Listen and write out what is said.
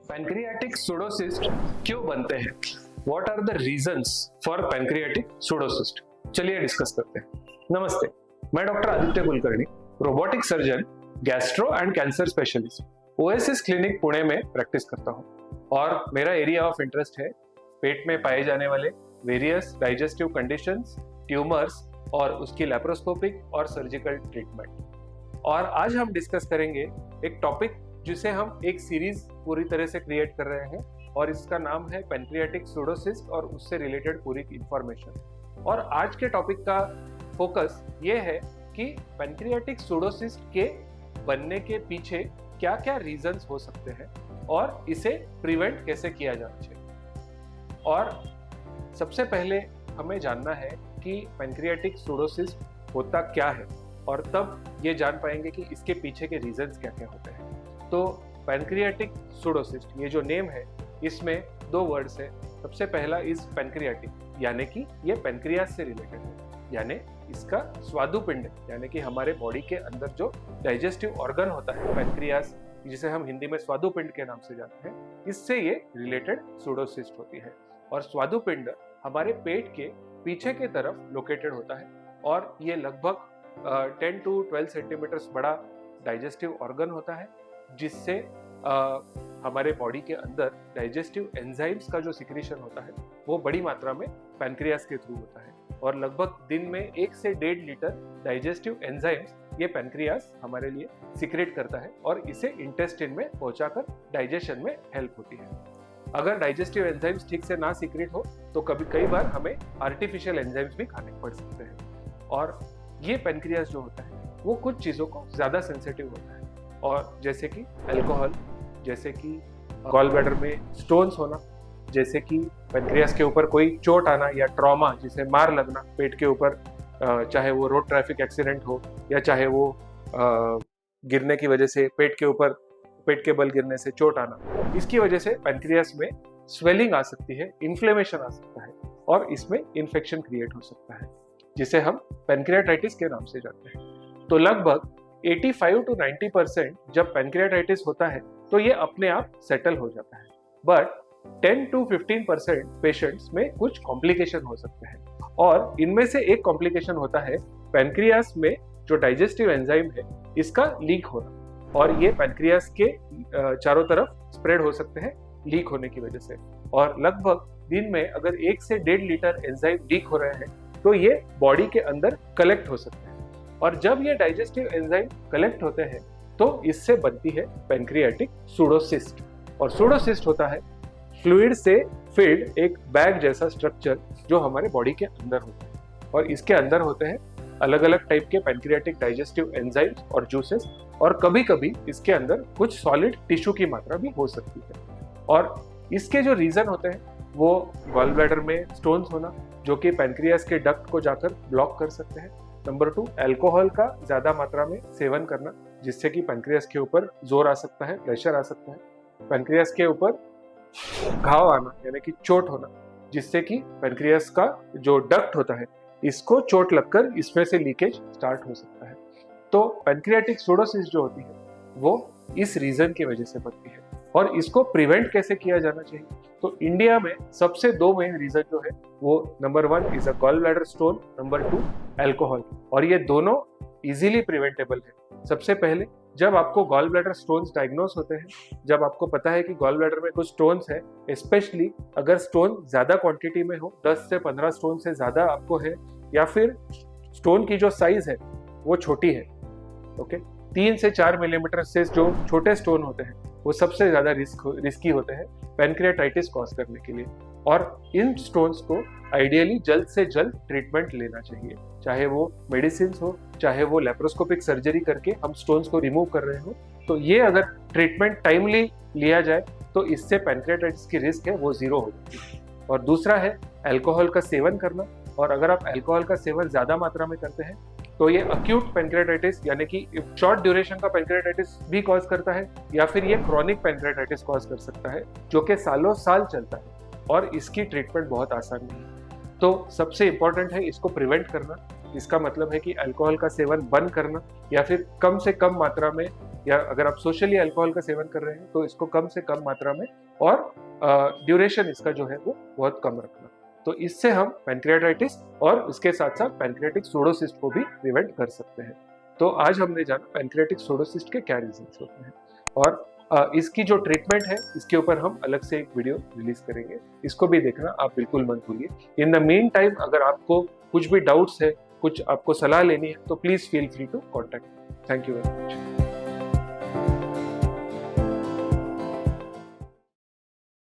Pancreatic सुडोसिस्ट क्यों बनते हैं? What are the reasons for pancreatic pseudocyst? चलिए डिस्कस करते हैं। नमस्ते, मैं doctor Aditya Kulkarni, robotic surgeon, gastro and cancer specialist, OSS clinic Pune में प्रैक्टिस करता हूँ और मेरा एरिया ऑफ इंटरेस्ट है पेट में पाए जाने वाले वेरियस डाइजेस्टिव कंडीशंस, ट्यूमर्स और उसकी लैप्रोस्कोपिक और सर्जिकल ट्रीटमेंट। और आज हम डिस्कस करेंगे एक टॉपिक जिसे हम एक सीरीज पूरी तरह से क्रिएट कर रहे हैं और इसका नाम है पैंक्रियाटिक सुडोसिस्ट और उससे रिलेटेड पूरी इंफॉर्मेशन। और आज के टॉपिक का फोकस ये है कि पैंक्रियाटिक सुडोसिस्ट के बनने के पीछे क्या क्या रीजंस हो सकते हैं और इसे प्रिवेंट कैसे किया जाना चाहिए। और सबसे पहले हमें जानना है कि पैंक्रियाटिक सुडोसिस्ट होता क्या है और तब ये जान पाएंगे कि इसके पीछे के रीजंस क्या क्या होते हैं। तो पैंक्रियाटिक सुडोसिस्ट, ये जो नेम है इसमें दो वर्ड्स है। सबसे पहला इज पैंक्रियाटिक, यानी कि ये पैंक्रियास से रिलेटेड है, यानी इसका स्वादुपिंड, यानी कि हमारे बॉडी के अंदर जो डाइजेस्टिव ऑर्गन होता है पैंक्रियास, जिसे हम हिंदी में स्वादुपिंड के नाम से जानते हैं, इससे ये रिलेटेड सुडोसिस्ट होती है। और स्वादुपिंड हमारे पेट के पीछे के तरफ लोकेटेड होता है और ये लगभग 10 to 12 सेंटीमीटर बड़ा डाइजेस्टिव ऑर्गन होता है, जिससे हमारे बॉडी के अंदर डाइजेस्टिव एंजाइम्स का जो सिक्रीशन होता है वो बड़ी मात्रा में पैंक्रियास के थ्रू होता है। और लगभग दिन में 1 से 1.5 लीटर डाइजेस्टिव एंजाइम्स ये पैंक्रियास हमारे लिए सिक्रेट करता है और इसे इंटेस्टाइन में पहुंचाकर डाइजेशन में हेल्प होती है। अगर डाइजेस्टिव एंजाइम्स ठीक से ना सिक्रेट हो तो कई बार हमें आर्टिफिशियल एंजाइम्स भी खाने पड़ सकते हैं। और ये पैंक्रियास जो होता है वो कुछ चीज़ों को ज़्यादा सेंसिटिव होता है, और जैसे कि अल्कोहल, जैसे कि गॉल ब्लैडर में स्टोन्स होना, जैसे कि पैंक्रियास के ऊपर कोई चोट आना या ट्रॉमा, जिसे मार लगना पेट के ऊपर, चाहे वो रोड ट्रैफिक एक्सीडेंट हो या चाहे वो गिरने की वजह से पेट के बल गिरने से चोट आना, इसकी वजह से पैंक्रियास में स्वेलिंग आ सकती है, इन्फ्लेमेशन आ सकता है और इसमें इन्फेक्शन क्रिएट हो सकता है, जिसे हम पैंक्रियाटाइटिस के नाम से जानते हैं। तो लगभग 85 to 90% जब पैंक्रियाटाइटिस होता है तो ये अपने आप सेटल हो जाता है, बट 10 to 15% पेशेंट्स में कुछ कॉम्प्लिकेशन हो सकते हैं। और इनमें से एक कॉम्प्लिकेशन होता है पैंक्रियास में जो डाइजेस्टिव एंजाइम है इसका लीक होना, और ये पैंक्रियास के चारों तरफ स्प्रेड हो सकते हैं लीक होने की वजह से। और लगभग दिन में अगर 1 से 1.5 लीटर एंजाइम लीक हो रहे हैं तो ये बॉडी के अंदर कलेक्ट हो सकते हैं। और जब ये डाइजेस्टिव एंजाइम कलेक्ट होते हैं तो इससे बनती है पैंक्रियाटिक सुडोसिस्ट। और सुडोसिस्ट होता है फ्लूइड से फिल्ड एक बैग जैसा स्ट्रक्चर जो हमारे बॉडी के अंदर होता है, और इसके अंदर होते हैं अलग अलग टाइप के पैंक्रियाटिक डाइजेस्टिव एंजाइम्स और जूसेस, और कभी कभी इसके अंदर कुछ सॉलिड टिश्यू की मात्रा भी हो सकती है। और इसके जो रीजन होते हैं वो गॉल ब्लैडर में स्टोन्स होना, जो कि पैंक्रियास के डक्ट को जाकर ब्लॉक कर सकते हैं। नंबर 2, अल्कोहल का ज्यादा मात्रा में सेवन करना, जिससे कि पैंक्रियास के ऊपर जोर आ सकता है, प्रेशर आ सकता है। पैंक्रियास के ऊपर घाव आना, यानी कि चोट होना, जिससे कि पैंक्रियास का जो डक्ट होता है इसको चोट लगकर इसमें से लीकेज स्टार्ट हो सकता है। तो पैंक्रियाटिक सुडोसिस जो होती है वो इस रीजन की वजह से बनती है। और इसको प्रिवेंट कैसे किया जाना चाहिए? तो इंडिया में सबसे 2 मेन रीजन जो है वो number 1 is a gall bladder stone, number 2 alcohol. और ये दोनों इजीली प्रिवेंटेबल है। सबसे पहले जब आपको गॉल ब्लैडर स्टोन्स डायग्नोस होते हैं, जब आपको पता है कि गॉल ब्लैडर में कुछ स्टोन्स है, स्पेशली अगर स्टोन ज्यादा क्वांटिटी में हो, 10 से 15 स्टोन से ज्यादा आपको है, या फिर स्टोन की जो साइज है वो छोटी है, ओके, 3 से 4 मिलीमीटर से जो छोटे स्टोन होते हैं वो सबसे ज्यादा रिस्की होते हैं पैंक्रियाटाइटिस कॉज करने के लिए। और इन स्टोन्स को आइडियली जल्द से जल्द ट्रीटमेंट लेना चाहिए, चाहे वो मेडिसिन हो, चाहे वो लेप्रोस्कोपिक सर्जरी करके हम स्टोन्स को रिमूव कर रहे हो। तो ये अगर ट्रीटमेंट टाइमली लिया जाए तो इससे पैंक्रियाटाइटिस की रिस्क है वो 0 हो जाती है। और दूसरा है अल्कोहल का सेवन करना, और अगर आप अल्कोहल का सेवन ज्यादा मात्रा में करते हैं तो ये अक्यूट पैंक्रियाटाइटिस, यानी कि शॉर्ट ड्यूरेशन का पैंक्रियाटाइटिस भी कॉज करता है, या फिर ये क्रॉनिक पैंक्रियाटाइटिस कॉज कर सकता है, जो कि सालों साल चलता है और इसकी ट्रीटमेंट बहुत आसान नहीं है। तो सबसे इंपॉर्टेंट है इसको प्रिवेंट करना। इसका मतलब है कि अल्कोहल का सेवन बंद करना, या फिर कम से कम मात्रा में या अगर आप सोशली अल्कोहल का सेवन कर रहे हैं तो इसको कम से कम मात्रा में और ड्यूरेशन इसका जो है वो बहुत कम रखना। तो इससे हम पैंक्रियाटाइटिस और इसके साथ साथ पैंक्रियाटिक सूडोसिस्ट को भी प्रिवेंट कर सकते हैं। तो आज हमने जाना पैंक्रियाटिक सूडोसिस्ट के क्या रीजंस होते हैं और इसकी जो ट्रीटमेंट है इसके ऊपर हम अलग से एक वीडियो रिलीज करेंगे, इसको भी देखना आप बिल्कुल मत भूलिए। इन द मेन टाइम अगर आपको कुछ भी डाउट्स है, कुछ आपको सलाह लेनी है तो please feel free to contact. Thank you very much.